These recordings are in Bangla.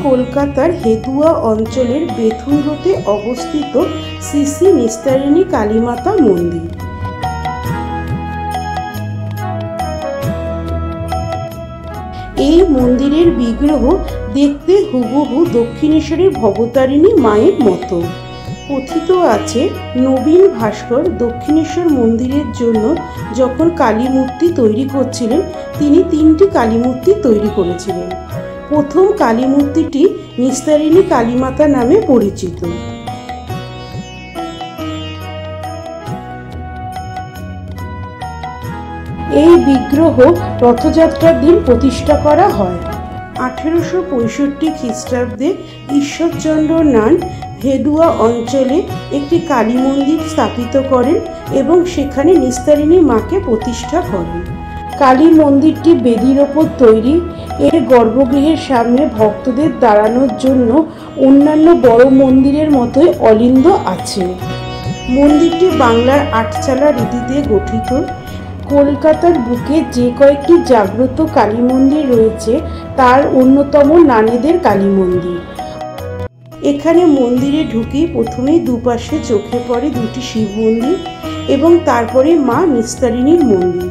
কলকাতার হেদুয়া অঞ্চলের বেথুনরোতে অবস্থিত শ্রী শ্রী নিস্তারিণী কালীমাতা মন্দির। এই মন্দিরের বিগ্রহ দেখতে হুবহু দক্ষিণেশ্বরের ভবতারিণী মায়ের মতো। কথিত আছে, নবীন ভাস্কর দক্ষিণেশ্বর মন্দিরের জন্য যখন কালী মূর্তি তৈরি করছিলেন, তিনি 3টি কালী মূর্তি তৈরি করেছিলেন। প্রথম কালী মূর্তিটি নিস্তারিণী কালীমাতা নামে পরিচিত। এই বিগ্রহ রথযাত্রার দিন প্রতিষ্ঠা করা হয়। 1865 খ্রিস্টাব্দে ঈশ্বরচন্দ্র নান হেদুয়া অঞ্চলে একটি কালী মন্দির স্থাপিত করেন এবং সেখানে নিস্তারিণী মাকে প্রতিষ্ঠা করেন। কালী মন্দিরটি বেদির ওপর তৈরি। এর গর্ভগৃহের সামনে ভক্তদের দাঁড়ানোর জন্য অন্যান্য বড় মন্দিরের মতোই অলিন্দ আছে। মন্দিরটি বাংলার আটচালা রীতিতে গঠিত। কলকাতার বুকে যে কয়েকটি জাগ্রত কালী মন্দির রয়েছে তার অন্যতম নানেদের কালী মন্দির। এখানে মন্দিরে ঢুকেই প্রথমেই দুপাশে চোখে পড়ে 2টি শিব মন্দির এবং তারপরে মা নিস্তারিণীর মন্দির।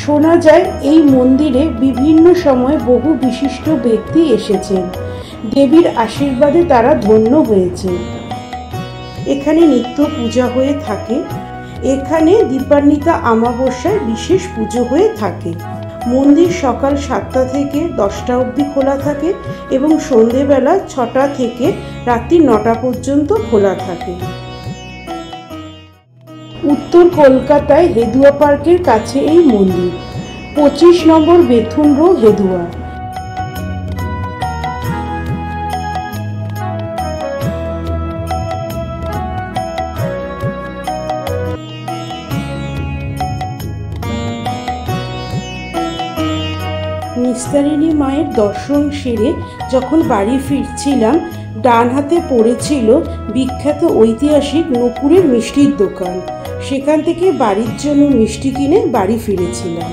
শোনা যায় এই মন্দিরে বিভিন্ন সময় বহু বিশিষ্ট ব্যক্তি এসেছেন। দেবীর আশীর্বাদে তারা ধন্য হয়েছে। এখানে নিত্য পূজা হয়ে থাকে। এখানে দীপান্বিতা অমাবস্যায় বিশেষ পুজো হয়ে থাকে। মন্দির সকাল 7টা থেকে 10টা অবধি খোলা থাকে এবং সন্ধেবেলা 6টা থেকে রাত্রি 9টা পর্যন্ত খোলা থাকে। উত্তর কলকাতায় হেদুয়া পার্কের কাছে এই মন্দির। 25 নম্বর বেথুন রো, হেদুয়া। নিস্তারিণী মায়ের দর্শন সেরে যখন বাড়ি ফিরছিলাম, ডান হাতে পড়েছিল বিখ্যাত ঐতিহাসিক নূপুরের মিষ্টির দোকান। সেখান থেকে বাড়ির জন্য মিষ্টি কিনে বাড়ি ফিরেছিলাম।